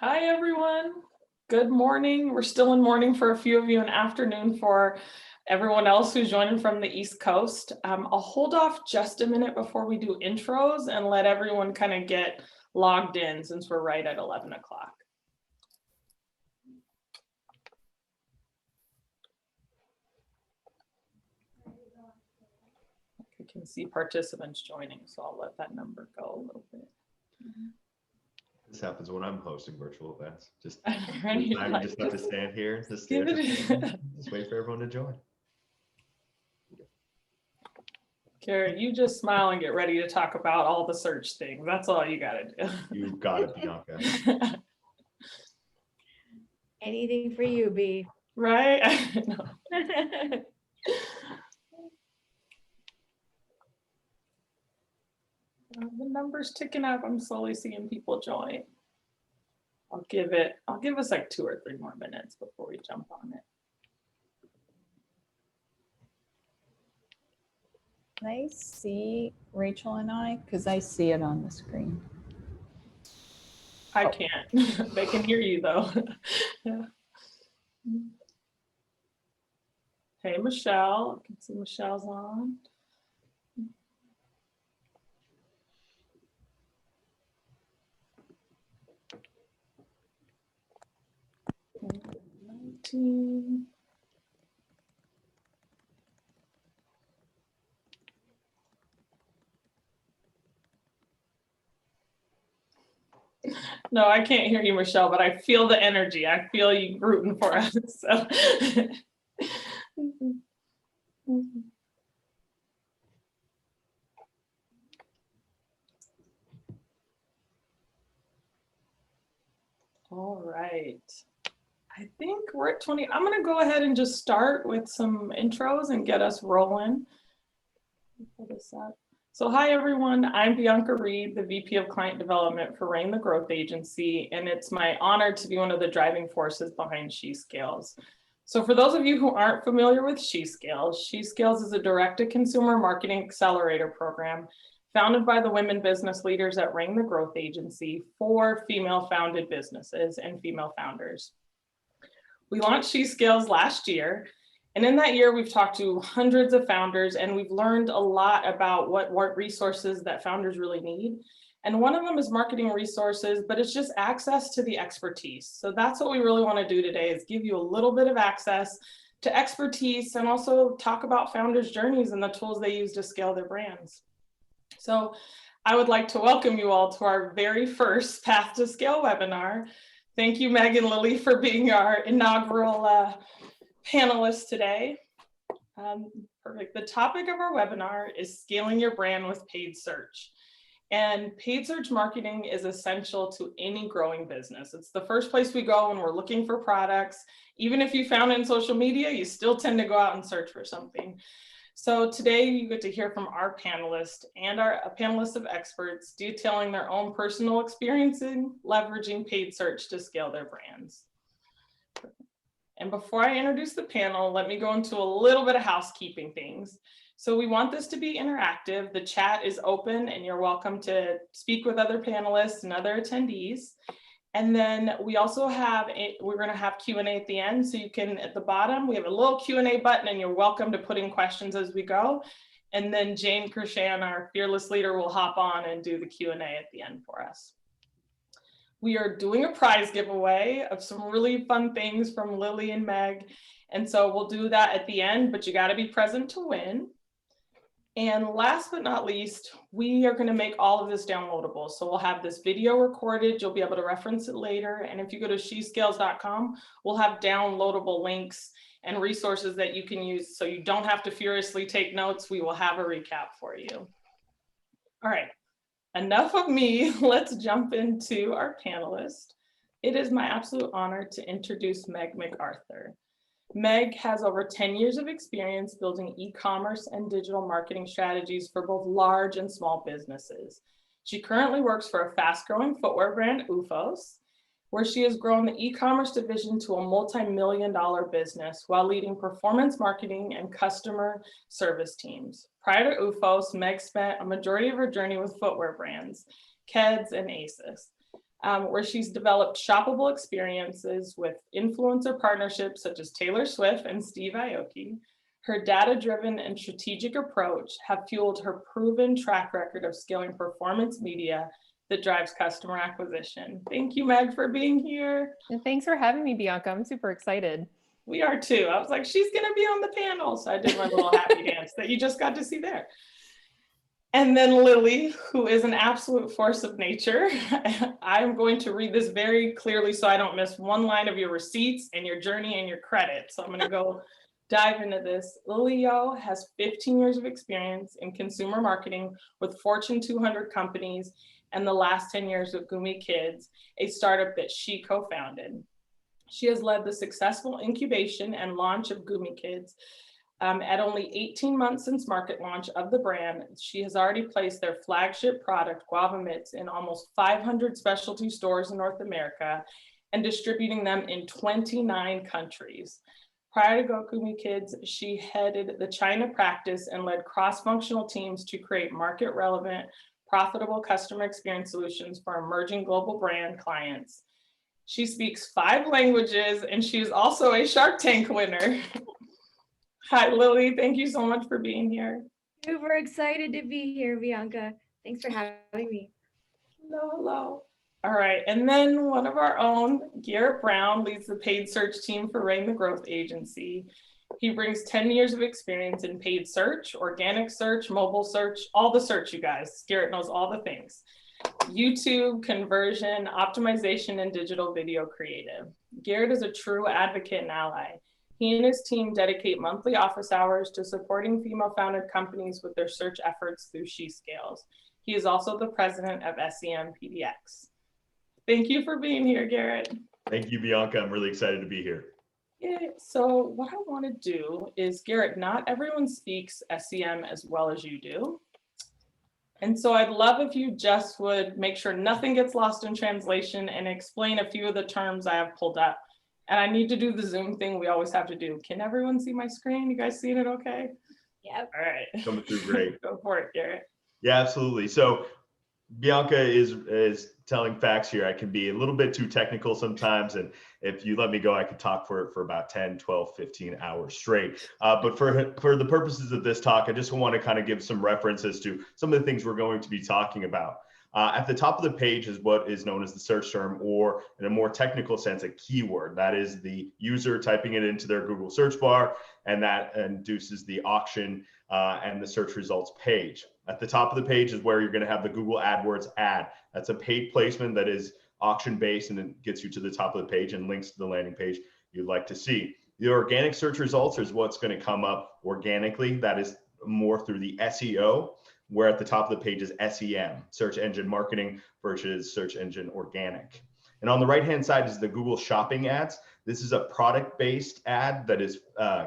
Hi, everyone. Good morning. We're still in morning for a few of you and afternoon for everyone else who's joining from the East Coast. I'll hold off just a minute before we do intros and let everyone kind of get logged in since we're right at 11 o'clock. I can see participants joining, so I'll let that number go a little bit. This happens when I'm hosting virtual events. Just Right? I just have to stand here, just Give wait for everyone to join. Carrie, you just smile and get ready to talk about all the search things. That's all you gotta do. You got it, Bianca. Anything for you, B. Right? The number's ticking up. I'm slowly seeing people join. I'll give us like 2 or 3 more minutes before we jump on it. Can I see Rachel and I? Because I see it on the screen. I can't. They can hear you though. Yeah. Hey, Michelle. I can see Michelle's on. Okay, 19. No, I can't hear you, Michelle, but I feel the energy. I feel you rooting for us. So. All right. I think we're at 20. I'm going to go ahead and just start with some intros and get us rolling. Pull this up. So hi, everyone. I'm Bianca Reed, the VP of Client Development for Rain the Growth Agency, and it's my honor to be one of the driving forces behind SheScales. So for those of you who aren't familiar with SheScales is a direct-to-consumer marketing accelerator program founded by the women business leaders at Rain the Growth Agency for female-founded businesses and female founders. We launched SheScales last year, and in that year, we've talked to hundreds of founders, and we've learned a lot about what resources that founders really need. And one of them is marketing resources, but it's just access to the expertise. So that's what we really want to do today, is give you a little bit of access to expertise and also talk about founders' journeys and the tools they use to scale their brands. So I would like to welcome you all to our very first Path to Scale webinar. Thank you, Meg and Lily, for being our inaugural panelists today. Perfect. The topic of our webinar is scaling your brand with paid search. And paid search marketing is essential to any growing business. It's the first place we go when we're looking for products. Even if you found it in social media, you still tend to go out and search for something. So today you get to hear from our panelists and a panelist of experts detailing their own personal experience in leveraging paid search to scale their brands. And before I introduce the panel, let me go into a little bit of housekeeping things. So we want this to be interactive. The chat is open and you're welcome to speak with other panelists and other attendees. And then we also we're going to have Q&A at the end. So you can, at the bottom, we have a little Q&A button and you're welcome to put in questions as we go. And then Jane Kershan, our fearless leader, will hop on and do the Q&A at the end for us. We are doing a prize giveaway of some really fun things from Lily and Meg. And so we'll do that at the end, but you got to be present to win. And last but not least, we are going to make all of this downloadable. So we'll have this video recorded. You'll be able to reference it later. And if you go to SheScales.com, we'll have downloadable links and resources that you can use. So you don't have to furiously take notes. We will have a recap for you. All right. Enough of me. Let's jump into our panelist. It is my absolute honor to introduce Meg MacArthur. Meg has over 10 years of experience building e-commerce and digital marketing strategies for both large and small businesses. She currently works for a fast-growing footwear brand, UFOS, where she has grown the e-commerce division to a multi-million-dollar business while leading performance marketing and customer service teams. Prior to UFOS, Meg spent a majority of her journey with footwear brands, Keds and Asus. where she's developed shoppable experiences with influencer partnerships such as Taylor Swift and Steve Aoki. Her data-driven and strategic approach have fueled her proven track record of scaling performance media that drives customer acquisition. Thank you, Meg, for being here. And thanks for having me, Bianca. I'm super excited. We are too. I was like, she's gonna be on the panel. So I did my little happy dance that you just got to see there. And then Lily, who is an absolute force of nature. I'm going to read this very clearly so I don't miss one line of your receipts and your journey and your credit. So I'm gonna go dive into this. Lily Yo has 15 years of experience in consumer marketing with Fortune 200 companies and the last 10 years with Gumi Kids, a startup that she co-founded. She has led the successful incubation and launch of Gumi Kids. At only 18 months since market launch of the brand, she has already placed their flagship product, Guava Mitts, in almost 500 specialty stores in North America and distributing them in 29 countries. Prior to Gumi Kids, she headed the China practice and led cross-functional teams to create market-relevant, profitable customer experience solutions for emerging global brand clients. She speaks 5 languages and she is also a Shark Tank winner. Hi, Lily. Thank you so much for being here. Super excited to be here, Bianca. Thanks for having me. Hello, hello. All right, and then one of our own, Garrett Brown, leads the paid search team for Rain the Growth Agency. He brings 10 years of experience in paid search, organic search, mobile search, all the search, you guys. Garrett knows all the things. YouTube, conversion, optimization, and digital video creative. Garrett is a true advocate and ally. He and his team dedicate monthly office hours to supporting female-founded companies with their search efforts through SheScales. He is also the president of SEM PDX. Thank you for being here, Garrett. Thank you, Bianca. I'm really excited to be here. Yeah, so what I want to do is, Garrett, not everyone speaks SEM as well as you do. And so I'd love if you just would make sure nothing gets lost in translation and explain a few of the terms I have pulled up. And I need to do the Zoom thing we always have to do. Can everyone see my screen? You guys seeing it okay? Yep. All right. Coming through great. Go for it, Garrett. Yeah, absolutely. So Bianca is telling facts here. I can be a little bit too technical sometimes. And if you let me go, I could talk for about 10, 12, 15 hours straight. But for the purposes of this talk, I just want to kind of give some references to some of the things we're going to be talking about. At the top of the page is what is known as the search term, or in a more technical sense, a keyword. That is the user typing it into their Google search bar, and that induces the auction and the search results page. At the top of the page is where you're going to have the Google AdWords ad. That's a paid placement that is auction based, and it gets you to the top of the page and links to the landing page you'd like to see. The organic search results is what's going to come up organically. That is more through the SEO, where at the top of the page is SEM, search engine marketing, versus search engine organic. And on the right-hand side is the Google Shopping ads. This is a product-based ad that is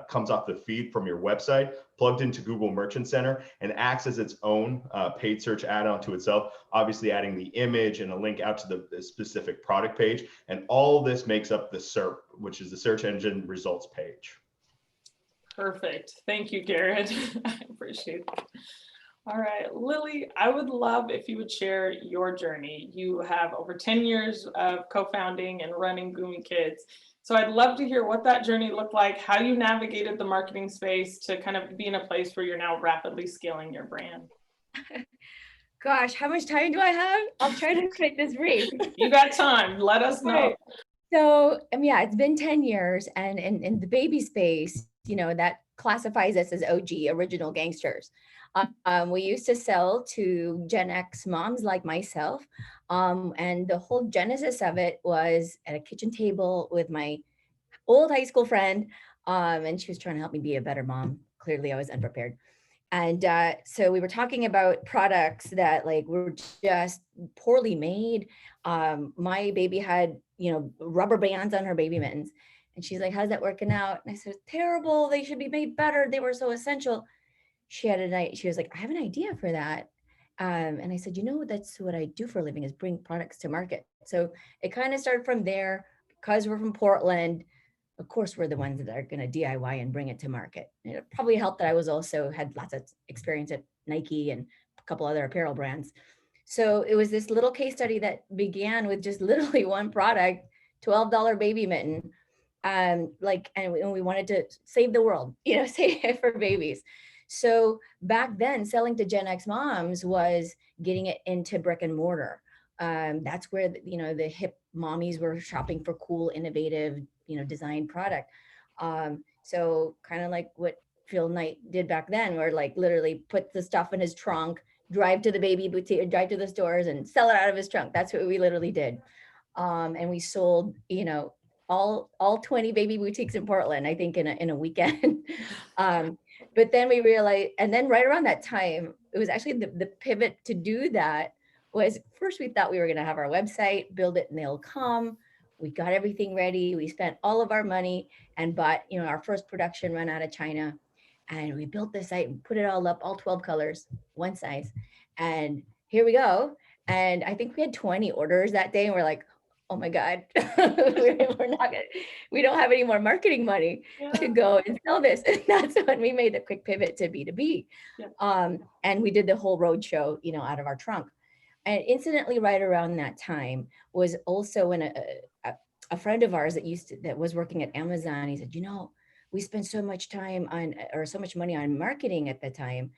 comes off the feed from your website, plugged into Google Merchant Center, and acts as its own paid search ad onto itself, obviously adding the image and a link out to the specific product page. And all this makes up the SERP, which is the search engine results page. Perfect. Thank you, Garrett. I appreciate it. All right, Lily, I would love if you would share your journey. You have over 10 years of co-founding and running Gumi Kids. So I'd love to hear what that journey looked like, how you navigated the marketing space to kind of be in a place where you're now rapidly scaling your brand. Gosh, how much time do I have? I'll try to make this brief. You got time, let us know. So, yeah, it's been 10 years, and in the baby space, you know, that classifies us as OG, original gangsters. We used to sell to Gen X moms like myself. And the whole genesis of it was at a kitchen table with my old high school friend. And she was trying to help me be a better mom. Clearly I was unprepared. And so we were talking about products that like were just poorly made. My baby had, you know, rubber bands on her baby mittens. And she's like, how's that working out? And I said, terrible. They should be made better. They were so essential. She was like, I have an idea for that. And I said, you know, that's what I do for a living, is bring products to market. So it kind of started from there. Because we're from Portland, of course, we're the ones that are going to DIY and bring it to market. And it probably helped that I was also had lots of experience at Nike and a couple other apparel brands. So it was this little case study that began with just literally one product, $12 baby mitten. And we wanted to save the world, save it for babies. So back then, selling to Gen X moms was getting it into brick and mortar. That's where the hip mommies were shopping for cool, innovative, design product. So kind of like what Phil Knight did back then, where like literally put the stuff in his trunk, drive to the baby boutique, drive to the stores and sell it out of his trunk. That's what we literally did. And we sold, all 20 baby boutiques in Portland, I think in a weekend. But then we realized, and then right around that time, it was actually the pivot to do that was first we thought we were going to have our website, build it and they'll come. We got everything ready. We spent all of our money and bought, our first production run out of China. And we built the site and put it all up, all 12 colors, one size. And here we go. And I think we had 20 orders that day. And we're like, oh my God, we don't have any more marketing money to go and sell this. And that's when we made the quick pivot to B2B. And we did the whole road show, out of our trunk. And incidentally, right around that time was also when a friend of ours that was working at Amazon, he said, we spent so much time on, or so much money on marketing at the time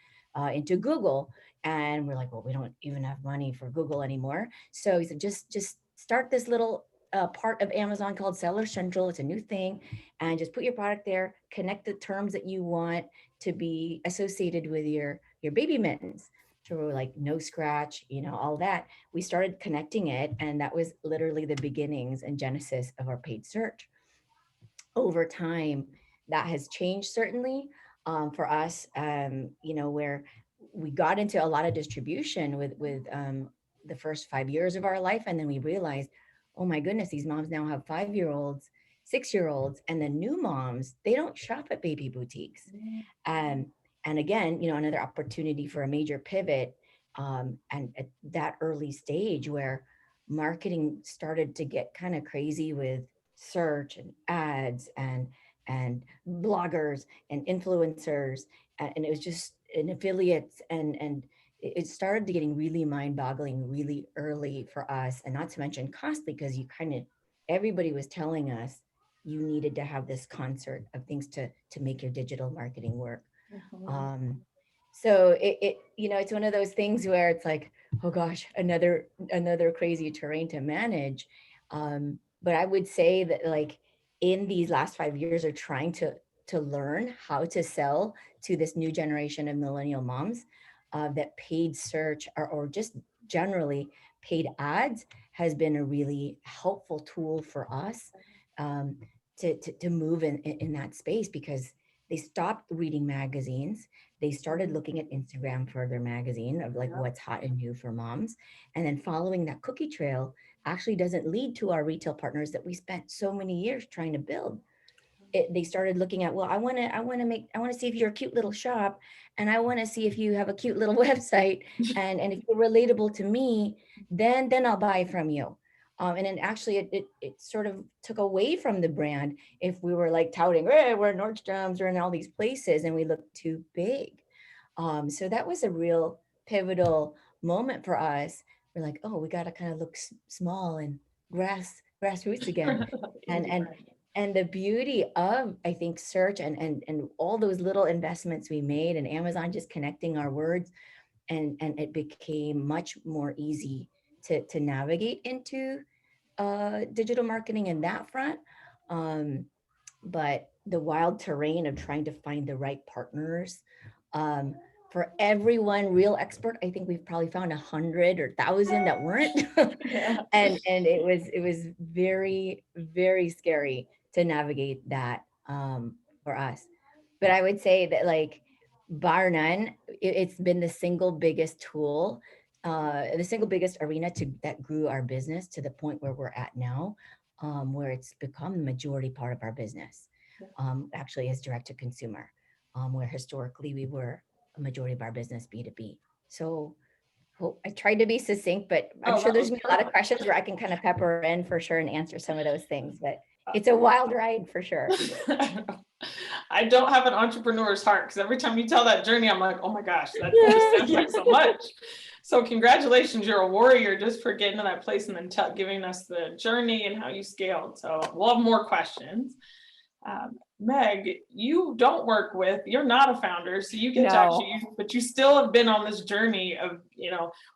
into Google. And we're like, well, we don't even have money for Google anymore. So he said, just start this little part of Amazon called Seller Central. It's a new thing. And just put your product there, connect the terms that you want to be associated with your baby mittens. So we're like, no scratch, all that. We started connecting it. And that was literally the beginnings and genesis of our paid search. Over time, that has changed certainly for us, where we got into a lot of distribution with the first 5 years of our life. And then we realized, oh my goodness, these moms now have 5-year-olds, 6-year-olds, and the new moms, they don't shop at baby boutiques. And again, another opportunity for a major pivot. And at that early stage where marketing started to get kind of crazy with search and ads and bloggers and influencers. And it was just an affiliates and it started to getting really mind-boggling really early for us, and not to mention costly, because everybody was telling us you needed to have this concert of things to make your digital marketing work. So it's one of those things where it's like, oh gosh, another crazy terrain to manage. But I would say that like in these last 5 years are trying to learn how to sell to this new generation of millennial moms, that paid search or just generally paid ads has been a really helpful tool for us to move in that space, because they stopped reading magazines. They started looking at Instagram for their magazine of like what's hot and new for moms. And then following that cookie trail actually doesn't lead to our retail partners that we spent so many years trying to build. They started looking at, well, I want to see if you're a cute little shop, and I want to see if you have a cute little website, and if you're relatable to me, then I'll buy from you. And then actually it sort of took away from the brand if we were like touting, hey, we're Nordstrom's, we're in all these places, and we looked too big. So that was a real pivotal moment for us. We're like, oh, we got to kind of look small and grassroots again. And the beauty of, I think, search and all those little investments we made, and Amazon just connecting our words, and it became much more easy to navigate into digital marketing in that front. But the wild terrain of trying to find the right partners, for everyone real expert, I think we've probably found 100 or 1,000 that weren't. and it was very, very scary to navigate that for us. But I would say that, like, bar none, it's been the single biggest tool, the single biggest arena that grew our business to the point where we're at now, where it's become the majority part of our business, actually is direct to consumer, where historically we were a majority of our business B2B. So I tried to be succinct, but I'm sure there's a lot of questions where I can kind of pepper in for sure and answer some of those things, but it's a wild ride for sure. I don't have an entrepreneur's heart, because every time you tell that journey, I'm like, oh my gosh, that just sounds like so much. So congratulations, you're a warrior just for getting to that place and then giving us the journey and how you scaled. So we'll have more questions. Meg, you don't work with, you're not a founder, so you get to actually, but you still have been on this journey of,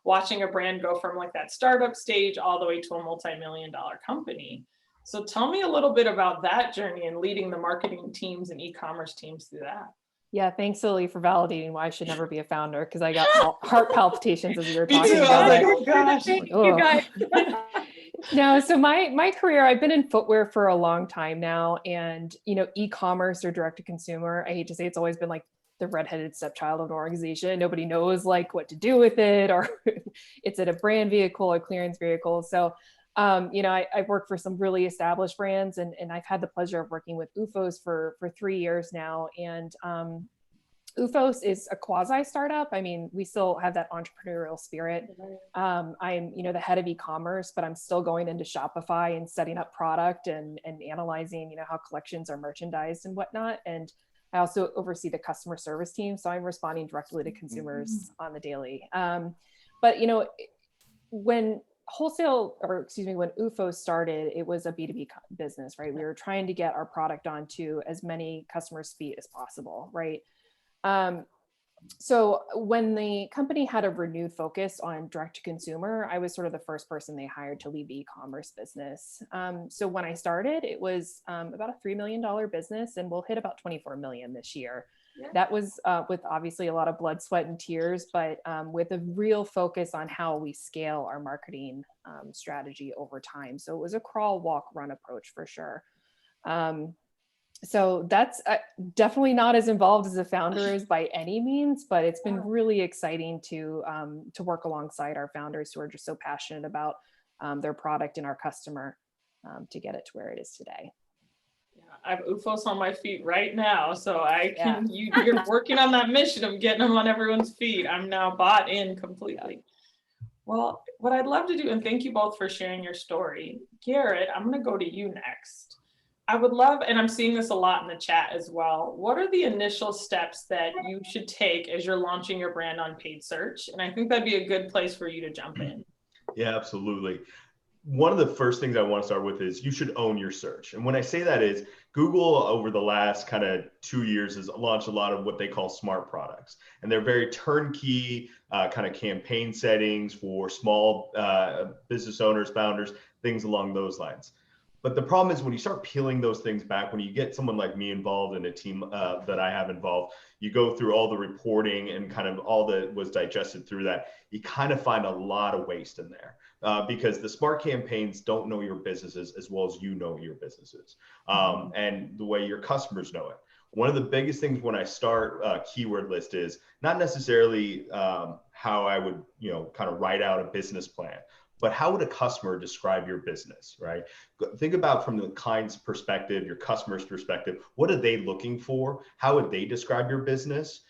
watching a brand go from like that startup stage all the way to a multi-million-dollar company. So tell me a little bit about that journey and leading the marketing teams and e-commerce teams through that. Yeah, thanks, Lily, for validating why I should never be a founder, because I got heart palpitations as we were Me talking too. about I it. was like, oh gosh. You guys. No, so my career, I've been in footwear for a long time now, and e-commerce or direct to consumer, I hate to say, it's always been like the redheaded stepchild of an organization. Nobody knows like what to do with it, or it's at a brand vehicle or clearance vehicle. So I've worked for some really established brands, and I've had the pleasure of working with UFOs for 3 years now. And UFOs is a quasi startup. I mean, we still have that entrepreneurial spirit. I'm, the head of e-commerce, but I'm still going into Shopify and setting up product and analyzing, how collections are merchandised and whatnot. And I also oversee the customer service team. So I'm responding directly to consumers on the daily. But when when UFOs started, it was a B2B business, right? We were trying to get our product onto as many customers' feet as possible, right? So when the company had a renewed focus on direct to consumer, I was sort of the first person they hired to lead the e-commerce business. So when I started, it was about a $3 million business, and we'll hit about 24 million this year. Yeah. That was with obviously a lot of blood, sweat, and tears, but with a real focus on how we scale our marketing strategy over time. So it was a crawl, walk, run approach for sure. So that's definitely not as involved as a founder is by any means, but it's been really exciting to work alongside our founders who are just so passionate about their product and our customer to get it to where it is today. I have UFOs on my feet right now, so I can. Yeah. You're working on that mission of getting them on everyone's feet. I'm now bought in completely. Yeah. Well, what I'd love to do, and thank you both for sharing your story. Garrett, I'm going to go to you next. I would love, and I'm seeing this a lot in the chat as well, what are the initial steps that you should take as you're launching your brand on paid search? And I think that'd be a good place for you to jump in. Yeah, absolutely. One of the first things I want to start with is you should own your search. And when I say that is Google over the last kind of 2 years has launched a lot of what they call smart products. And they're very turnkey kind of campaign settings for small business owners, founders, things along those lines. But the problem is when you start peeling those things back, when you get someone like me involved in a team that I have involved, you go through all the reporting and kind of all that was digested through that, you kind of find a lot of waste in there because the smart campaigns don't know your businesses as well as you know your businesses and the way your customers know it. One of the biggest things when I start a keyword list is not necessarily how I would, kind of write out a business plan, but how would a customer describe your business, right? Think about from the client's perspective, your customer's perspective, what are they looking for? How would they describe your business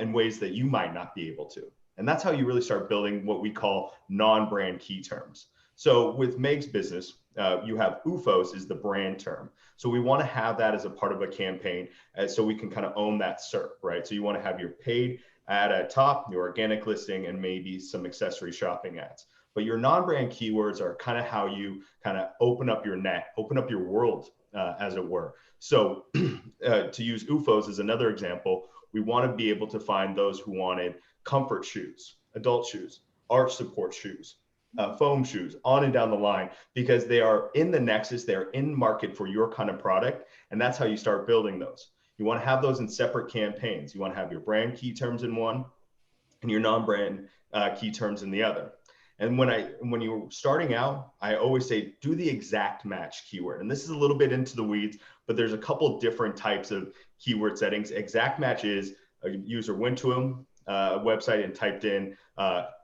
in ways that you might not be able to? And that's how you really start building what we call non-brand key terms. So with Meg's business, you have UFOs is the brand term. So we want to have that as a part of a campaign so we can kind of own that SERP, right? So you want to have your paid ad at top, your organic listing, and maybe some accessory shopping ads. But your non-brand keywords are kind of how you kind of open up your net, open up your world, as it were. So to use UFOs as another example, we want to be able to find those who wanted comfort shoes, adult shoes, arch support shoes, foam shoes, on and down the line, because they are in the nexus, they're in market for your kind of product. And that's how you start building those. You want to have those in separate campaigns. You want to have your brand key terms in one and your non-brand key terms in the other. And when you're starting out, I always say, do the exact match keyword. And this is a little bit into the weeds, but there's a couple different types of keyword settings. Exact match is a user went to a website and typed in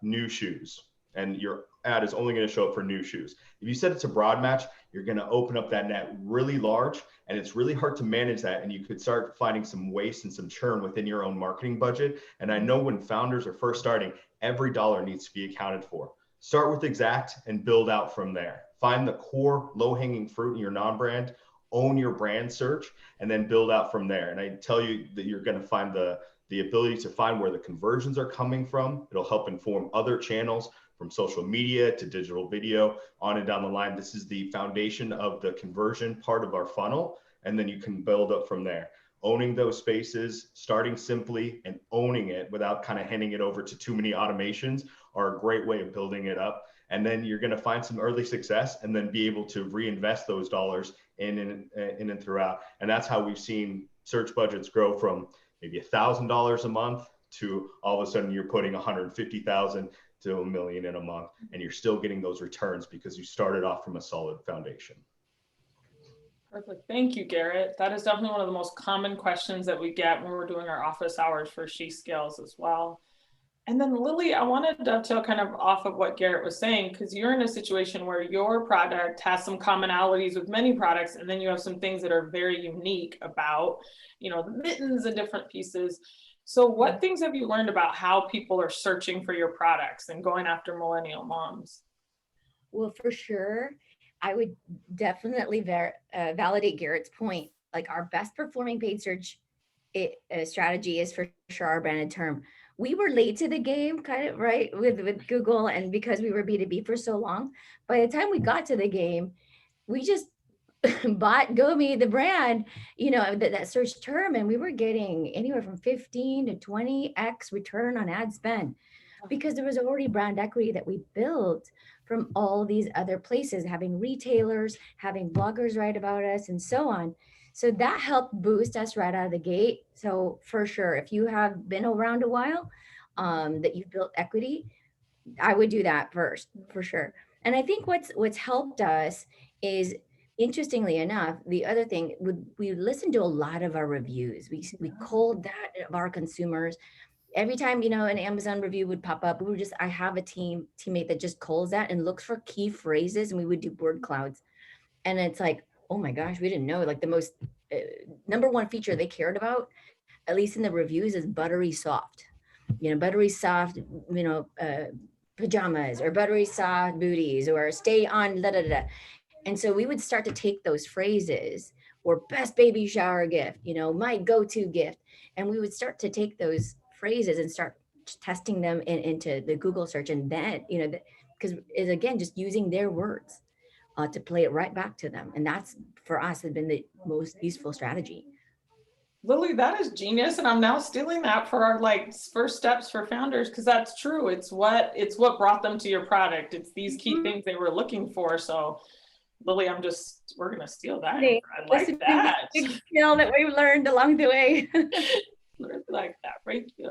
new shoes, and your ad is only going to show up for new shoes. If you set it to broad match, you're going to open up that net really large, and it's really hard to manage that. And you could start finding some waste and some churn within your own marketing budget. And I know when founders are first starting, every dollar needs to be accounted for. Start with exact and build out from there. Find the core low-hanging fruit in your non-brand, own your brand search, and then build out from there. And I tell you that you're going to find the the ability to find where the conversions are coming from. It'll help inform other channels from social media to digital video on and down the line. This is the foundation of the conversion part of our funnel. And then you can build up from there. Owning those spaces, starting simply and owning it without kind of handing it over to too many automations are a great way of building it up. And then you're going to find some early success and then be able to reinvest those dollars in and throughout. And that's how we've seen search budgets grow from maybe $1,000 a month to all of a sudden you're putting 150,000 to $1 million in a month, and you're still getting those returns because you started off from a solid foundation. Perfect. Thank you, Garrett. That is definitely one of the most common questions that we get when we're doing our office hours for SheScales as well. And then Lily, I wanted to dovetail kind of off of what Garrett was saying, because you're in a situation where your product has some commonalities with many products, and then you have some things that are very unique about, the mittens and different pieces. So what things have you learned about how people are searching for your products and going after millennial moms? Well, for sure, I would definitely validate Garrett's point. Like, our best performing paid search strategy is for sure our branded term. We were late to the game, kind of, right, with Google, and because we were B2B for so long, by the time we got to the game, we just bought GoMe, the brand, that search term, and we were getting anywhere from 15 to 20x return on ad spend, because there was already brand equity that we built from all these other places, having retailers, having bloggers write about us, and so on. So that helped boost us right out of the gate. So for sure, if you have been around a while, that you've built equity, I would do that first, for sure. And I think what's helped us is, interestingly enough, the other thing, we listened to a lot of our reviews. We culled that of our consumers. Every time, an Amazon review would pop up, I have a teammate that just culls that and looks for key phrases, and we would do word clouds. And it's like, oh my gosh, we didn't know, like, the most number one feature they cared about, at least in the reviews, is buttery soft. Buttery soft, pajamas, or buttery soft booties, or stay on da da da. And so we would start to take those phrases, or best baby shower gift, my go-to gift. And we would start to take those phrases and start testing them into the Google search. And then, because it's, again, just using their words to play it right back to them. And that's, for us, has been the most useful strategy. Lily, that is genius. And I'm now stealing that for our first steps for founders, because that's true. It's what brought them to your product. It's these key things they were looking for. So Lily, we're going to steal that. Hey, I like that. Big skill that we've learned along the way. Like that, right? Yeah.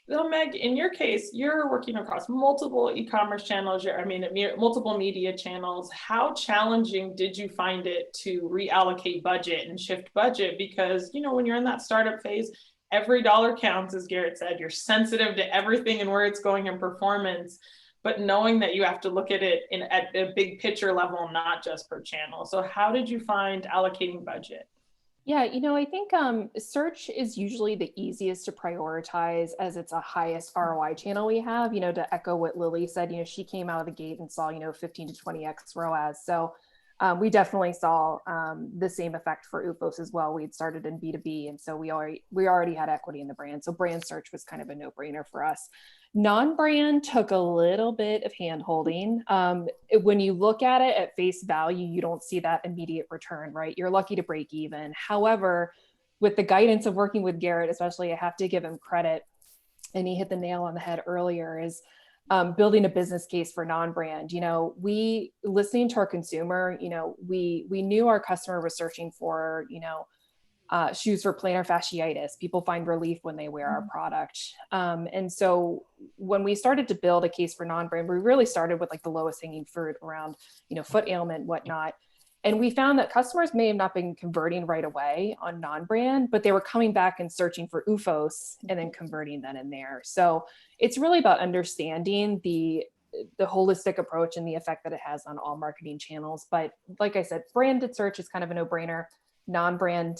So Meg, in your case, you're working across multiple e-commerce channels, multiple media channels. How challenging did you find it to reallocate budget and shift budget? Because, when you're in that startup phase, every dollar counts, as Garrett said. You're sensitive to everything and where it's going in performance, but knowing that you have to look at it at a big picture level, not just per channel. So how did you find allocating budget? Yeah, I think search is usually the easiest to prioritize, as it's a highest ROI channel we have. To echo what Lily said, she came out of the gate and saw 15 to 20x ROAS. So we definitely saw the same effect for UFOS as well. We had started in B2B, and so we already had equity in the brand. So brand search was kind of a no-brainer for us. Non-brand took a little bit of hand-holding. When you look at it at face value, you don't see that immediate return, right? You're lucky to break even. However, with the guidance of working with Garrett, especially, I have to give him credit, and he hit the nail on the head earlier, is building a business case for non-brand. We, listening to our consumer, we knew our customer was searching for, shoes for plantar fasciitis. People find relief when they wear our product. And so when we started to build a case for non-brand, we really started with the lowest hanging fruit around, foot ailment, whatnot. And we found that customers may have not been converting right away on non-brand, but they were coming back and searching for UFOS and then converting then and there. So it's really about understanding the holistic approach and the effect that it has on all marketing channels. But like I said, branded search is kind of a no-brainer. Non-brand,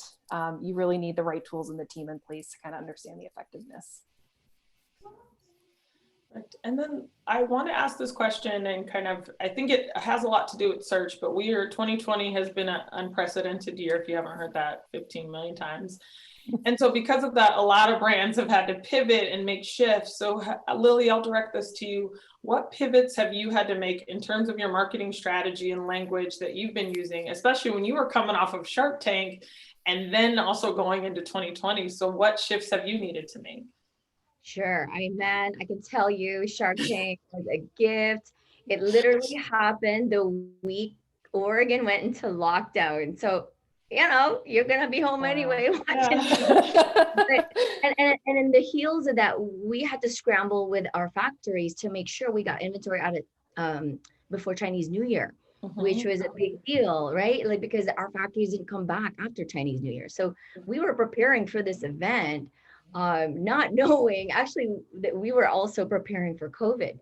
you really need the right tools and the team in place to kind of understand the effectiveness. And then I want to ask this question, and I think it has a lot to do with search, but 2020 has been an unprecedented year, if you haven't heard that 15 million times. And so because of that, a lot of brands have had to pivot and make shifts. So Lily, I'll direct this to you. What pivots have you had to make in terms of your marketing strategy and language that you've been using, especially when you were coming off of Shark Tank and then also going into 2020? So what shifts have you needed to make? Sure. I mean, man, I can tell you Shark Tank was a gift. It literally happened the week Oregon went into lockdown. So, you know, you're going to be home anyway watching TV. And in the heels of that, we had to scramble with our factories to make sure we got inventory out of before Chinese New Year, which was a big deal, right? Like, because our factories didn't come back after Chinese New Year. So we were preparing for this event, not knowing actually that we were also preparing for COVID.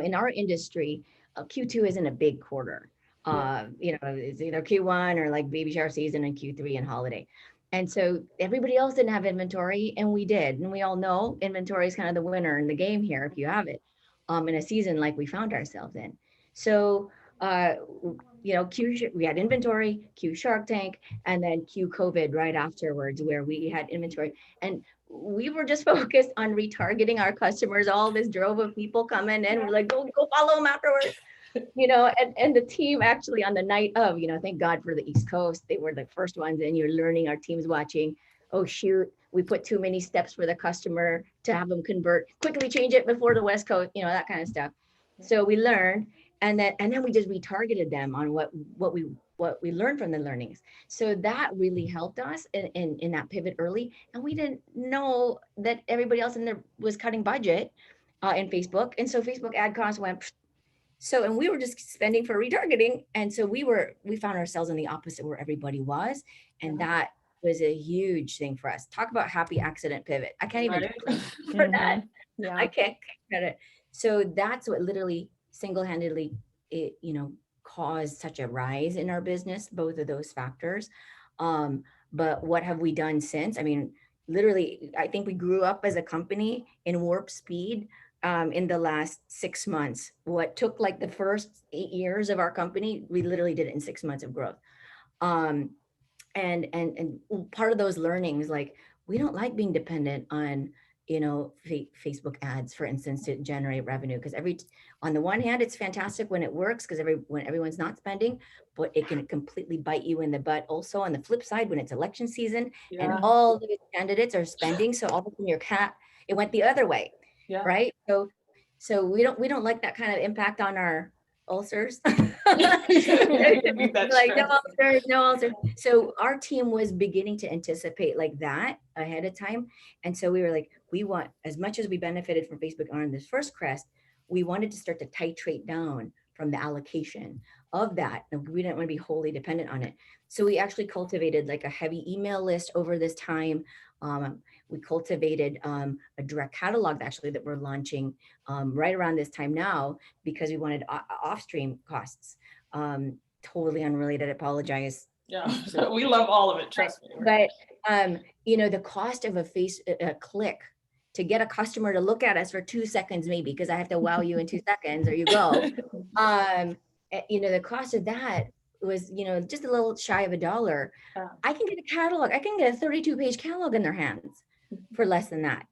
In our industry, Q2 isn't a big quarter. You know, it's either Q1 or like baby shower season and Q3 and holiday. And so everybody else didn't have inventory and we did. And we all know inventory is kind of the winner in the game here if you have it in a season like we found ourselves in. So, you know, we had inventory, Q Shark Tank, and then Q COVID right afterwards where we had inventory. And we were just focused on retargeting our customers. All this drove of people coming in. We're like, go follow them afterwards. You know, and the team actually on the night of, you know, thank God for the East Coast, they were the first ones and you're learning, our team's watching, oh shoot, we put too many steps for the customer to have them convert, quickly change it before the West Coast, you know, that kind of stuff. So we learned and then we just retargeted them on what we learned from the learnings. So that really helped us in that pivot early. And we didn't know that everybody else in there was cutting budget in Facebook. And so Facebook ad costs went. So, and we were just spending for retargeting. And so we found ourselves in the opposite where everybody was. And that was a huge thing for us. Talk about happy accident pivot. I can't even for that. Yeah. I can't credit. So that's what literally single-handedly, you know, caused such a rise in our business, both of those factors. But what have we done since? I mean, literally, I think we grew up as a company in warp speed. In the last 6 months, what took like the first 8 years of our company, we literally did it in 6 months of growth. And part of those learnings, like we don't like being dependent on, you know, Facebook ads, for instance, to generate revenue. Because on the one hand, it's fantastic when it works because when everyone's not spending, but it can completely bite you in the butt. Also on the flip side, when it's election season and all the candidates are spending, so all of a sudden it went the other way. Yeah. Right. So we don't like that kind of impact on our ulcers. Like no ulcers. So our team was beginning to anticipate like that ahead of time. And so we were like, we want, as much as we benefited from Facebook on this first crest, we wanted to start to titrate down from the allocation of that. And we didn't want to be wholly dependent on it. So we actually cultivated like a heavy email list over this time. We cultivated a direct catalog actually that we're launching right around this time now because we wanted off-stream costs. Totally unrelated, I apologize. Yeah, we love all of it, trust me. But, you know, the cost of a click to get a customer to look at us for 2 seconds, maybe, because I have to wow you in 2 seconds or you go. You know, the cost of that was, you know, just a little shy of $1. I can get a catalog. I can get a 32-page catalog in their hands for less than that,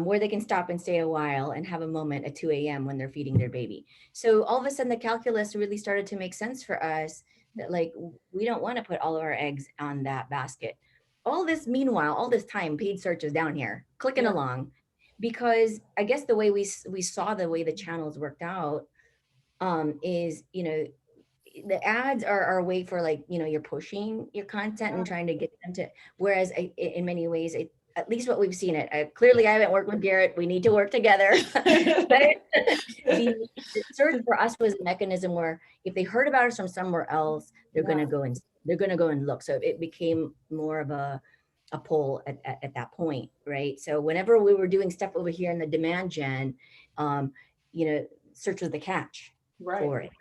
where they can stop and stay a while and have a moment at 2 a.m. when they're feeding their baby. So all of a sudden, the calculus really started to make sense for us that like, we don't want to put all of our eggs on that basket. All this, meanwhile, all this time, paid search is down here, clicking along, because I guess the way we saw the way the channels worked out is, you know, the ads are a way for like, you know, you're pushing your content and trying to get them to, whereas in many ways, at least what we've seen clearly I haven't worked with Garrett. We need to work together. But the search for us was a mechanism where if they heard about us from somewhere else, they're going to go and look. So it became more of a pull at that point, right? So whenever we were doing stuff over here in the demand gen, you know, search was the catch for it.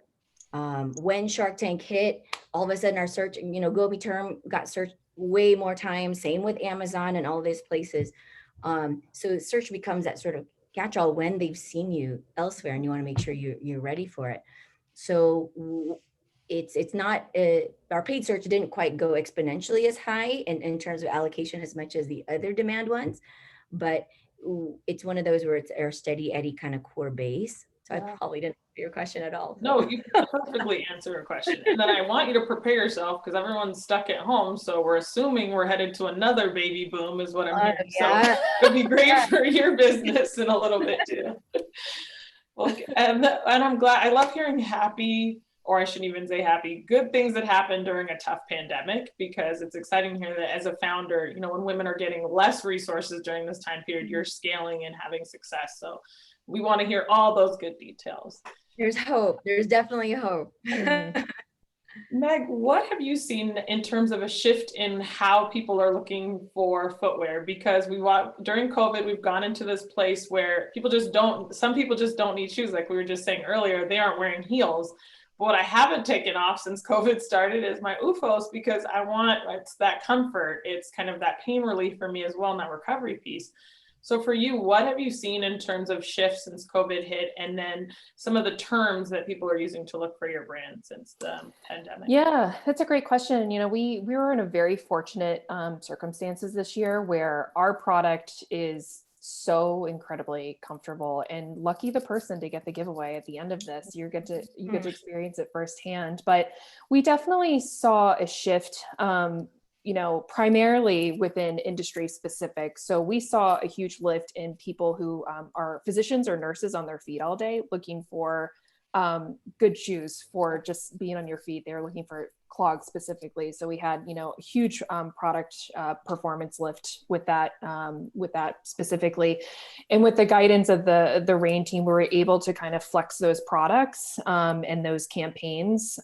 When Shark Tank hit, all of a sudden our search, you know, Gobi term got searched way more times, same with Amazon and all these places. So search becomes that sort of catch-all when they've seen you elsewhere and you want to make sure you're ready for it. So it's not, our paid search didn't quite go exponentially as high in terms of allocation as much as the other demand ones, but it's one of those where it's our steady Eddie kind of core base. So I Yeah. probably didn't answer your question at all. No, you perfectly answer a question. And then I want you to prepare yourself because everyone's stuck at home. So we're assuming we're headed to another baby boom is what I'm hearing. Yeah. So it'd be great for your business in a little bit too. Well, and I'm glad, I love hearing happy, or I shouldn't even say happy, good things that happen during a tough pandemic, because it's exciting to hear that as a founder, you know, when women are getting less resources during this time period, you're scaling and having success. So we want to hear all those good details. There's hope. There's definitely hope. Meg, what have you seen in terms of a shift in how people are looking for footwear? Because during COVID, we've gone into this place where some people just don't need shoes. Like we were just saying earlier, they aren't wearing heels. But what I haven't taken off since COVID started is my OOFOS, because it's that comfort. It's kind of that pain relief for me as well, and that recovery piece. So for you, what have you seen in terms of shifts since COVID hit, and then some of the terms that people are using to look for your brand since the pandemic? Yeah, that's a great question. You know, we were in a very fortunate circumstances this year where our product is so incredibly comfortable, and lucky the person to get the giveaway at the end of this. You get to experience it firsthand. But we definitely saw a shift, you know, primarily within industry specific. So we saw a huge lift in people who are physicians or nurses on their feet all day looking for good shoes for just being on your feet. They were looking for clogs specifically. So we had, you know, a huge product performance lift with that specifically. And with the guidance of the RAIN team, we were able to kind of flex those products and those campaigns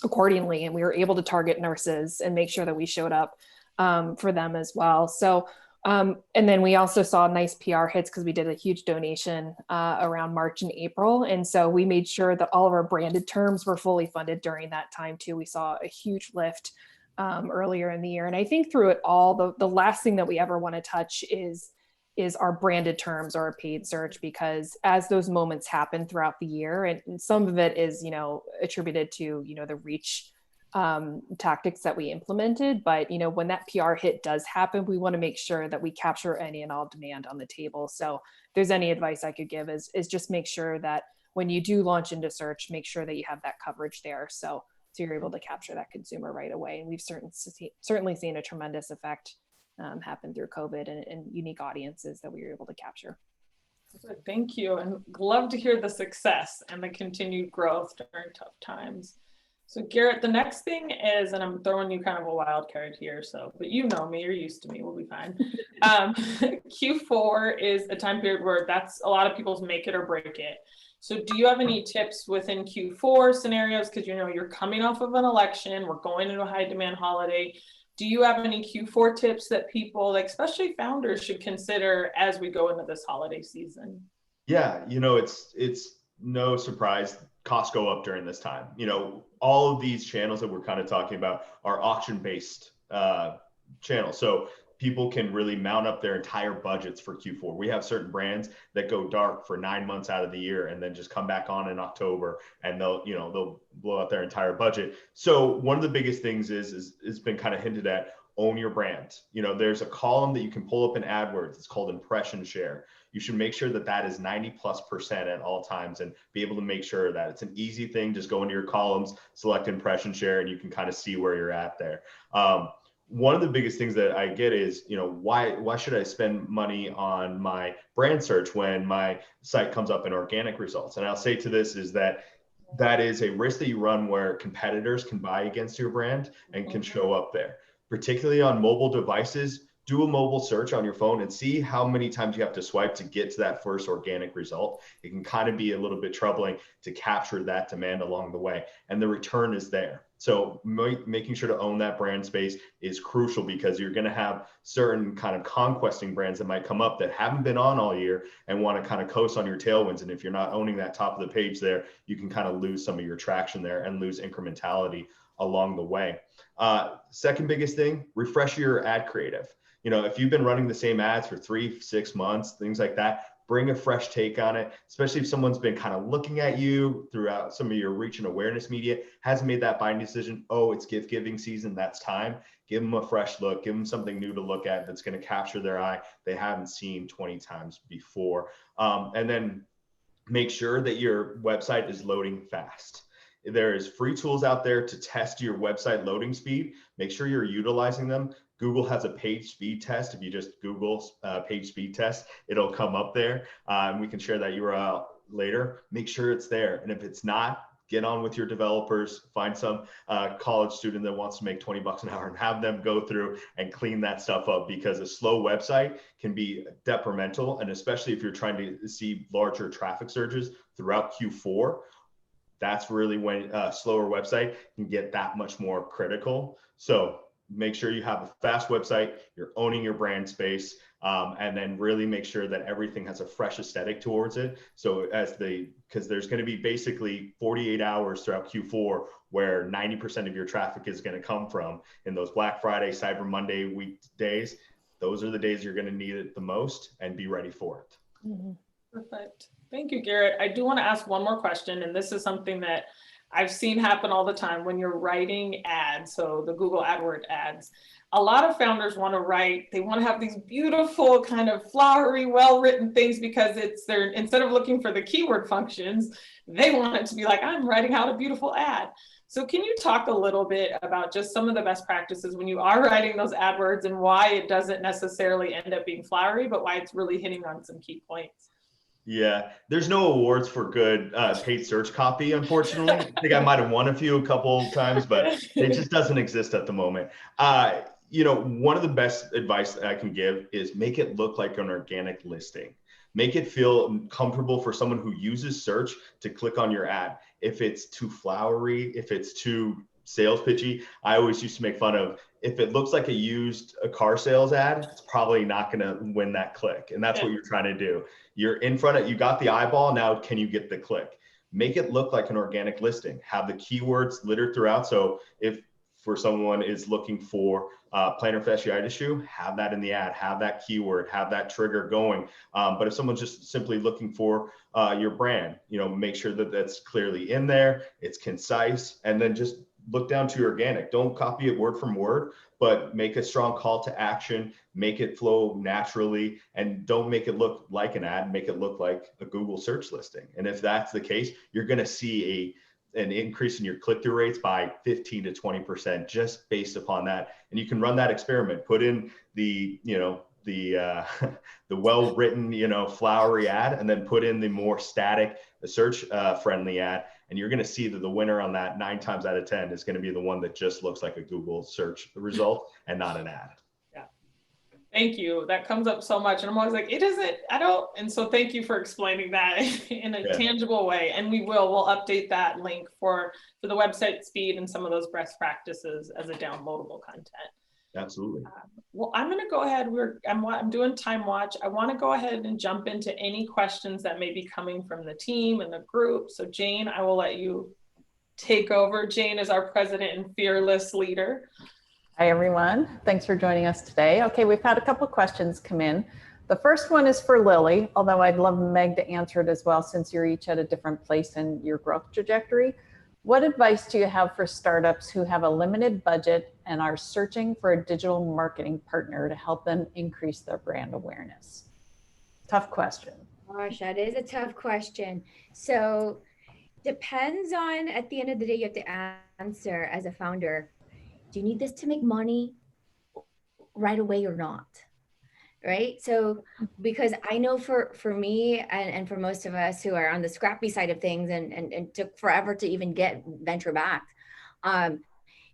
accordingly. And we were able to target nurses and make sure that we showed up for them as well. So, and then we also saw nice PR hits because we did a huge donation around March and April. And so we made sure that all of our branded terms were fully funded during that time too. We saw a huge lift earlier in the year. And I think through it all, the last thing that we ever want to touch is our branded terms or our paid search, because as those moments happen throughout the year, and some of it is, you know, attributed to, you know, the reach tactics that we implemented. But, you know, when that PR hit does happen, we want to make sure that we capture any and all demand on the table. So if there's any advice I could give is just make sure that when you do launch into search, make sure that you have that coverage there. So you're able to capture that consumer right away. And we've certainly seen a tremendous effect happen through COVID and unique audiences that we were able to capture. Thank you, and love to hear the success and the continued growth during tough times. So Garrett, the next thing is, and I'm throwing you kind of a wild card here, but you know me, you're used to me, we'll be fine. Q4 is a time period where that's a lot of people's make it or break it. So do you have any tips within Q4 scenarios? Because you know you're coming off of an election, we're going into a high demand holiday. Do you have any Q4 tips that people, like especially founders, should consider as we go into this holiday season? Yeah, you know, it's no surprise costs go up during this time. You know, all of these channels that we're kind of talking about are auction-based channels. So people can really mount up their entire budgets for Q4. We have certain brands that go dark for 9 months out of the year and then just come back on in October, and they'll blow out their entire budget. So one of the biggest things is it's been kind of hinted at, own your brand. You know, there's a column that you can pull up in AdWords. It's called impression share. You should make sure that is 90+% at all times, and be able to make sure that it's an easy thing. Just go into your columns, select impression share, and you can kind of see where you're at there. One of the biggest things that I get is, you know, why should I spend money on my brand search when my site comes up in organic results? And I'll say to this is that is a risk that you run where competitors can buy against your brand and can show up there, particularly on mobile devices. Do a mobile search on your phone and see how many times you have to swipe to get to that first organic result. It can kind of be a little bit troubling to capture that demand along the way, and the return is there. So making sure to own that brand space is crucial, because you're going to have certain kind of conquesting brands that might come up that haven't been on all year and want to kind of coast on your tailwinds. And if you're not owning that top of the page there, you can kind of lose some of your traction there and lose incrementality along the way. Second biggest thing, refresh your ad creative. You know, if you've been running the same ads for 3-6 months, things like that, bring a fresh take on it, especially if someone's been kind of looking at you throughout some of your reach and awareness media, hasn't made that buying decision. Oh, it's gift giving season. That's time. Give them a fresh look, give them something new to look at that's going to capture their eye they haven't seen 20 times before. And then make sure that your website is loading fast. There's free tools out there to test your website loading speed. Make sure you're utilizing them. Google has a page speed test. If you just Google page speed test, it'll come up there. And we can share that URL later. Make sure it's there. And if it's not, get on with your developers, find some college student that wants to make 20 bucks an hour and have them go through and clean that stuff up, because a slow website can be detrimental. And especially if you're trying to see larger traffic surges throughout Q4, that's really when a slower website can get that much more critical. So make sure you have a fast website, you're owning your brand space, and then really make sure that everything has a fresh aesthetic towards it. So because there's going to be basically 48 hours throughout Q4 where 90% of your traffic is going to come from in those Black Friday, Cyber Monday weekdays. Those are the days you're going to need it the most, and be ready for it. Mhm. Perfect. Thank you, Garrett. I do want to ask one more question, and this is something that I've seen happen all the time when you're writing ads. So the Google AdWords ads, a lot of founders want to write, they want to have these beautiful kind of flowery, well-written things, because instead of looking for the keyword functions, they want it to be like, I'm writing out a beautiful ad. So can you talk a little bit about just some of the best practices when you are writing those AdWords, and why it doesn't necessarily end up being flowery, but why it's really hitting on some key points? Yeah, there's no awards for good paid search copy, unfortunately. I think I might have won a couple times, but it just doesn't exist at the moment. One of the best advice that I can give is make it look like an organic listing. Make it feel comfortable for someone who uses search to click on your ad. If it's too flowery, if it's too sales pitchy, I always used to make fun of, if it looks like a car sales ad, it's probably not going to win that click. And that's what you're trying to do. You're in front of, you got the eyeball. Now, can you get the click? Make it look like an organic listing. Have the keywords littered throughout. So if for someone is looking for plantar fasciitis shoe, have that in the ad, have that keyword, have that trigger going. But if someone's just simply looking for your brand, make sure that that's clearly in there, it's concise, and then just look down to your organic. Don't copy it word from word, but make a strong call to action, make it flow naturally, and don't make it look like an ad, make it look like a Google search listing. And if that's the case, you're going to see an increase in your click-through rates by 15 to 20% just based upon that. And you can run that experiment, put in the well-written, flowery ad, and then put in the more static, search friendly ad. And you're going to see that the winner on that 9 times out of 10 is going to be the one that just looks like a Google search result and not an ad. Yeah. Thank you. That comes up so much. And I'm always like, it isn't, I don't. And so thank you for explaining that in a tangible way. And we'll update that link for the website speed and some of those best practices as a downloadable content. Absolutely. Well, I'm going to go ahead. I'm doing time watch. I want to go ahead and jump into any questions that may be coming from the team and the group. So Jane, I will let you take over. Jane is our president and fearless leader. Hi, everyone. Thanks for joining us today. Okay, we've had a couple of questions come in. The first one is for Lily, although I'd love Meg to answer it as well, since you're each at a different place in your growth trajectory. What advice do you have for startups who have a limited budget and are searching for a digital marketing partner to help them increase their brand awareness? Tough question. Gosh, that is a tough question. So depends on, at the end of the day, you have to answer as a founder, do you need this to make money right away or not? Right? So, because I know for me and for most of us who are on the scrappy side of things and took forever to even get venture backed,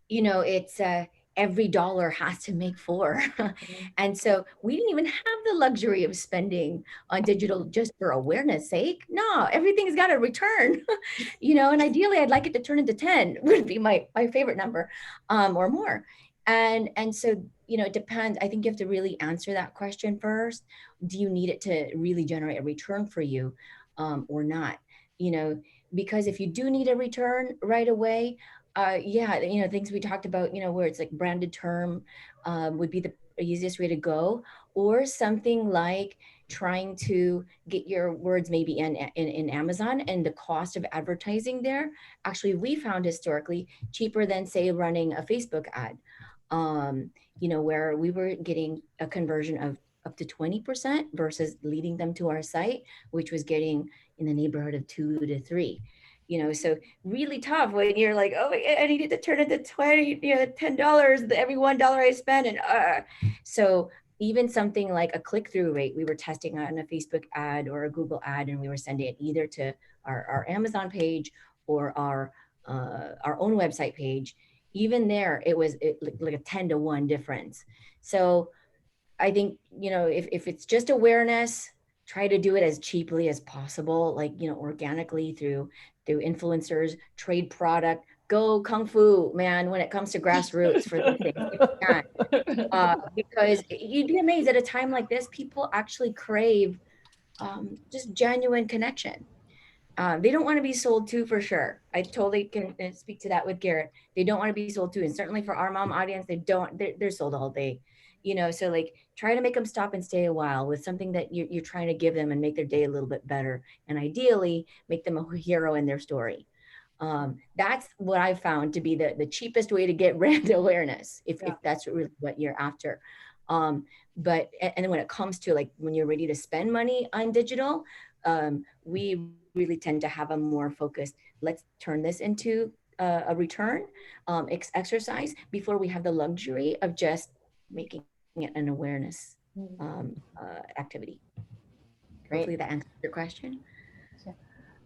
it's every dollar has to make 4. And so we didn't even have the luxury of spending on digital just for awareness sake. No, everything's got a return, and ideally I'd like it to turn into 10 would be my favorite number, or more. And so, it depends. I think you have to really answer that question first. Do you need it to really generate a return for you, or not? Because if you do need a return right away, things we talked about, where it's like branded term would be the easiest way to go, or something like, trying to get your words maybe in Amazon, and the cost of advertising there, actually we found historically cheaper than say running a Facebook ad, where we were getting a conversion of up to 20% versus leading them to our site, which was getting in the neighborhood of 2 to 3. So really tough when you're like, oh, I needed to turn into $10 every $1 I spend. And so even something like a click-through rate, we were testing on a Facebook ad or a Google ad, and we were sending it either to our Amazon page or our own website page. Even there, it was like a 10-to-1 difference. So I think, if it's just awareness, try to do it as cheaply as possible, like, organically through influencers, trade product, go kung fu, man, when it comes to grassroots for these things. If you can. Because you'd be amazed at a time like this, people actually crave just genuine connection. They don't want to be sold to, for sure. I totally can speak to that with Garrett. They don't want to be sold to. And certainly for our mom audience, they're sold all day. So like try to make them stop and stay a while with something that you're trying to give them and make their day a little bit better. And ideally make them a hero in their story. That's what I found to be the cheapest way to get brand awareness, if that's really what you're after. But and when it comes to like when you're ready to spend money on digital, we really tend to have a more focused, let's turn this into a return exercise before we have the luxury of just making it an awareness activity. Great. Hopefully that answers your question.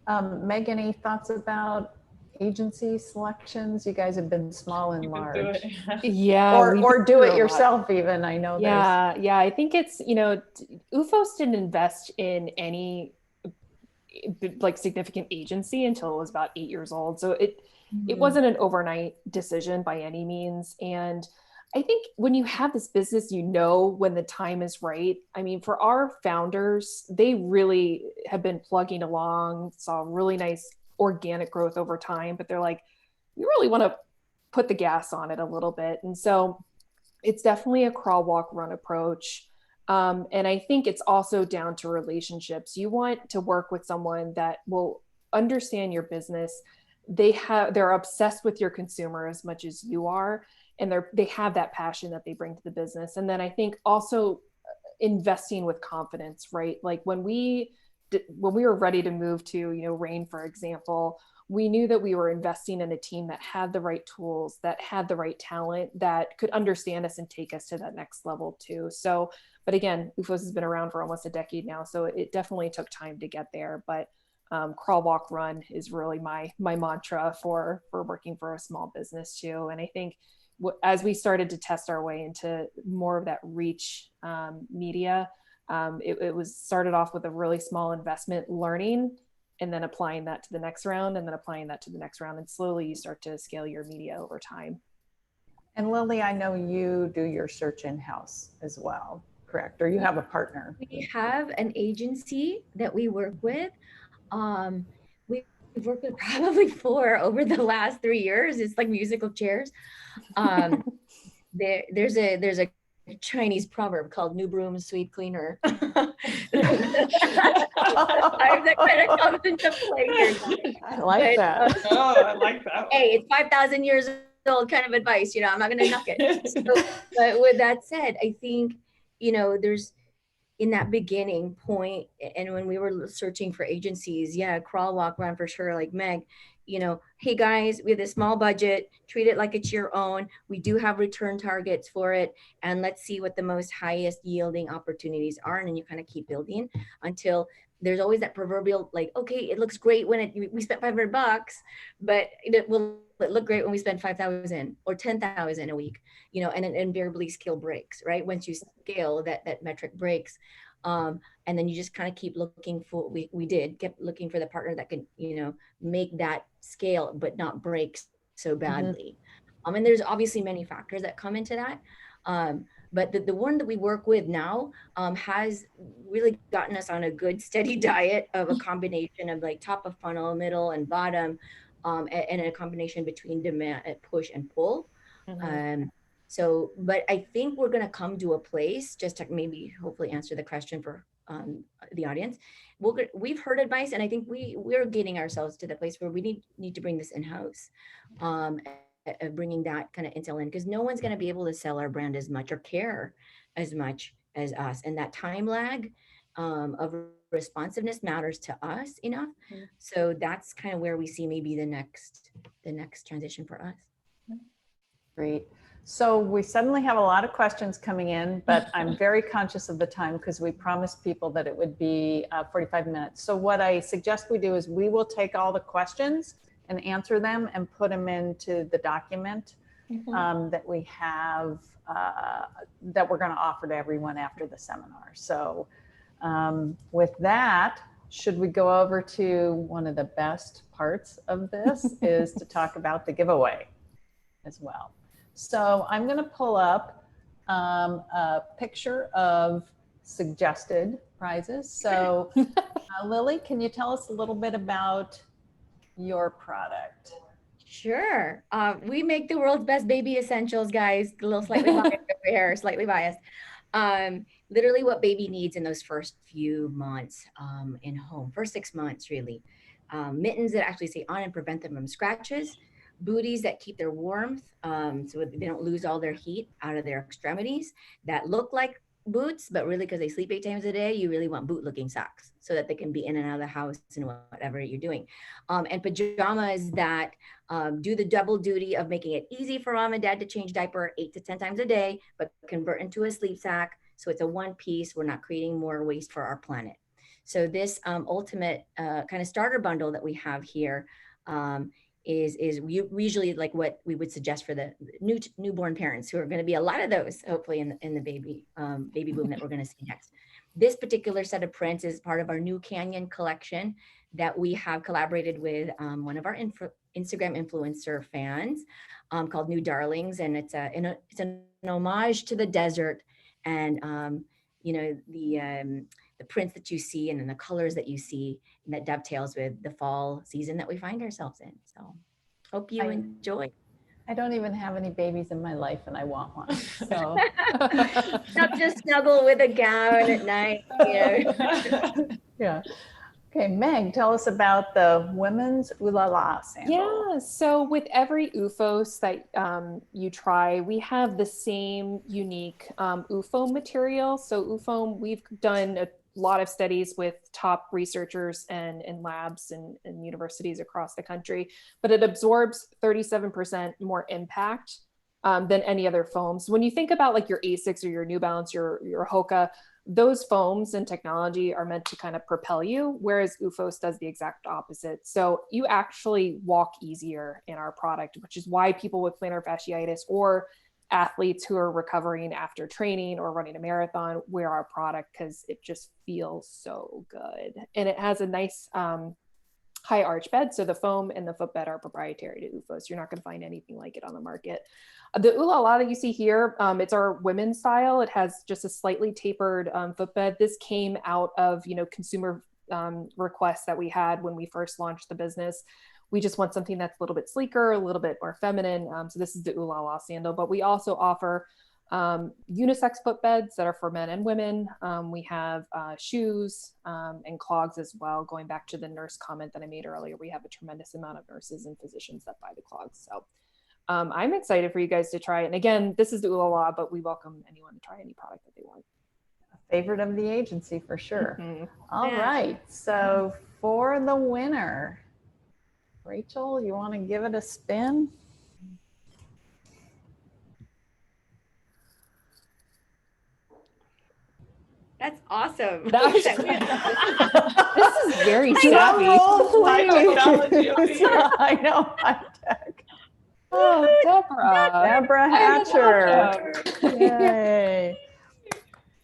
Meg, any thoughts about agency selections? You guys have been small and large. Yeah. Or do it yourself even. I know Yeah. Yeah. I think it's, UFOS didn't invest in any like significant agency until it was about 8 years old. So it wasn't an overnight decision by any means. And I think when you have this business, when the time is right. I mean, for our founders, they really have been plugging along, saw really nice organic growth over time, but they're like, we really want to put the gas on it a little bit. And so it's definitely a crawl, walk, run approach. And I think it's also down to relationships. You want to work with someone that will understand your business. They're obsessed with your consumer as much as you are. And they have that passion that they bring to the business. And then I think also investing with confidence, right? Like when we were ready to move to, Rain, for example, we knew that we were investing in a team that had the right tools, that had the right talent, that could understand us and take us to that next level too. So, but again, UFOS has been around for almost a decade now, so it definitely took time to get there. But crawl, walk, run is really my mantra for working for a small business too. And I think as we started to test our way into more of that reach media, it was started off with a really small investment, learning, and then applying that to the next round, and then applying that to the next round. And slowly you start to scale your media over time. And Lily, I know you do your search in-house as well, correct? Or you have a partner? We have an agency that we work with. We've worked with probably 4 over the last 3 years. It's like musical chairs. There's a Chinese proverb called "New broom, sweep cleaner." That kind of comes into play here. I like that. I like that. Hey, it's 5,000 years old kind of advice. I'm not going to knock it. So, but with that said, I think there's in that beginning point, and when we were searching for agencies, crawl, walk, run for sure. Like Meg, hey guys, we have this small budget, treat it like it's your own. We do have return targets for it. And let's see what the most highest yielding opportunities are. And then you kind of keep building until there's always that proverbial, like, okay, it looks great when we spent $500, but will it look great when we spend 5,000 or 10,000 a week, and it invariably scale breaks, right? Once you scale, that metric breaks. And then you just kind of keep looking for, kept looking for the partner that can, make that scale, but not break so badly. And there's obviously many factors that come into that. But the one that we work with now has really gotten us on a good steady diet of a combination of like top of funnel, middle and bottom, and a combination between demand, push and pull. So, but I think we're going to come to a place, just to maybe hopefully answer the question for the audience. We've heard advice, and I think we're getting ourselves to the place where we need to bring this in-house, bringing that kind of intel in, because no one's going to be able to sell our brand as much or care as much as us. And that time lag of responsiveness matters to us enough. Mhm. So that's kind of where we see maybe the next transition for us. Great. So we suddenly have a lot of questions coming in, but I'm very conscious of the time because we promised people that it would be 45 minutes. So what I suggest we do is we will take all the questions and answer them and put them into the document that we have, that we're going to offer to everyone after the seminar. So with that, should we go over to one of the best parts of this is to talk about the giveaway as well. So I'm going to pull up a picture of suggested prizes. So Lily, can you tell us a little bit about your product? Sure. We make the world's best baby essentials, guys. A little slightly biased over here, slightly biased. Literally what baby needs in those first few months in home, first 6 months, really. Mittens that actually stay on and prevent them from scratches. Booties that keep their warmth so they don't lose all their heat out of their extremities, that look like boots, but really because they sleep 8 times a day, you really want boot looking socks so that they can be in and out of the house and whatever you're doing. And pajamas that do the double duty of making it easy for mom and dad to change diaper 8 to 10 times a day, but convert into a sleep sack. So it's a one piece. We're not creating more waste for our planet. So this ultimate kind of starter bundle that we have here is usually like what we would suggest for the newborn parents, who are going to be a lot of those, hopefully in the baby boom that we're going to see next. This particular set of prints is part of our new Canyon collection that we have collaborated with one of our Instagram influencer fans called New Darlings, and it's an homage to the desert, and the prints that you see and then the colors that you see, and that dovetails with the fall season that we find ourselves in. So hope you enjoy. I don't even have any babies in my life and I want one. So Not just snuggle with a gown at night. Yeah. Okay, Meg, tell us about the women's Ooh La La sandal. Yeah, so with every OOFOS that you try, we have the same unique OOFO material. So OOFO, we've done a lot of studies with top researchers and labs and universities across the country, but it absorbs 37% more impact than any other foams. When you think about like your Asics or your New Balance, your Hoka, those foams and technology are meant to kind of propel you, whereas OOFOS does the exact opposite. So you actually walk easier in our product, which is why people with plantar fasciitis or athletes who are recovering after training or running a marathon wear our product, because it just feels so good. And it has a nice high arch bed. So the foam and the footbed are proprietary to OOFOS. You're not going to find anything like it on the market. The Ooh La La that you see here, it's our women's style. It has just a slightly tapered footbed. This came out of, consumer requests that we had when we first launched the business. We just want something that's a little bit sleeker, a little bit more feminine. So this is the Ooh La La sandal, but we also offer unisex footbeds that are for men and women. We have shoes and clogs as well. Going back to the nurse comment that I made earlier, we have a tremendous amount of nurses and physicians that buy the clogs. So I'm excited for you guys to try it. And again, this is the Ooh La La, but we welcome anyone to try any product that they want. A favorite of the agency for sure. Mm-hmm. All right. So for the winner, Rachel, you want to give it a spin? That's awesome. This is very savvy. High technology over here. I know, high tech. Oh, Deborah Hatcher. Yay.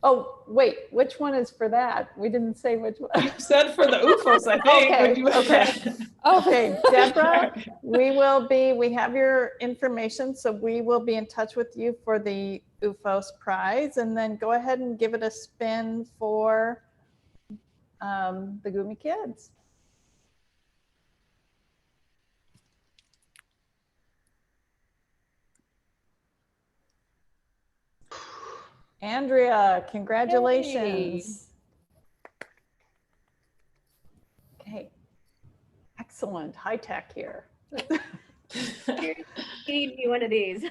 Oh, wait, which one is for that? We didn't say which one. You said for the OOFOS, I think. Okay, Deborah, we have your information, so we will be in touch with you for the OOFOS prize, and then go ahead and give it a spin for the Gumi Kids. Andrea, congratulations. Excellent, high tech here. Feed me one of these.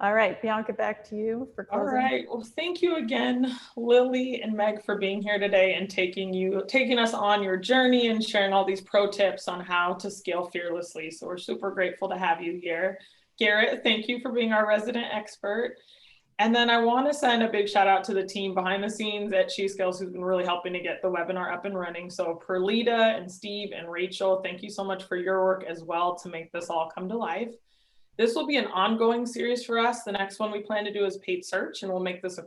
All right, Bianca, back to you for All closing. right. Well, thank you again, Lily and Meg, for being here today and taking us on your journey and sharing all these pro tips on how to scale fearlessly. So we're super grateful to have you here. Garrett, thank you for being our resident expert. And then I want to send a big shout out to the team behind the scenes at SheScales who's been really helping to get the webinar up and running. So Perlita and Steve and Rachel, thank you so much for your work as well to make this all come to life. This will be an ongoing series for us. The next one we plan to do is paid search, and we'll make this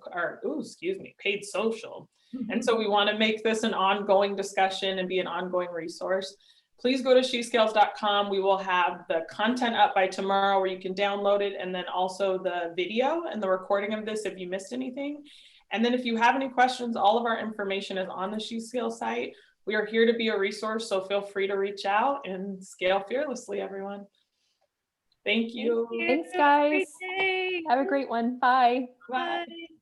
paid social. And so we want to make this an ongoing discussion and be an ongoing resource. Please go to SheScales.com. We will have the content up by tomorrow where you can download it, and then also the video and the recording of this if you missed anything. And then if you have any questions, all of our information is on the SheScales site. We are here to be a resource, so feel free to reach out and scale fearlessly, everyone. Thank you. Thanks, guys. Have a great one. Bye. Bye. Bye.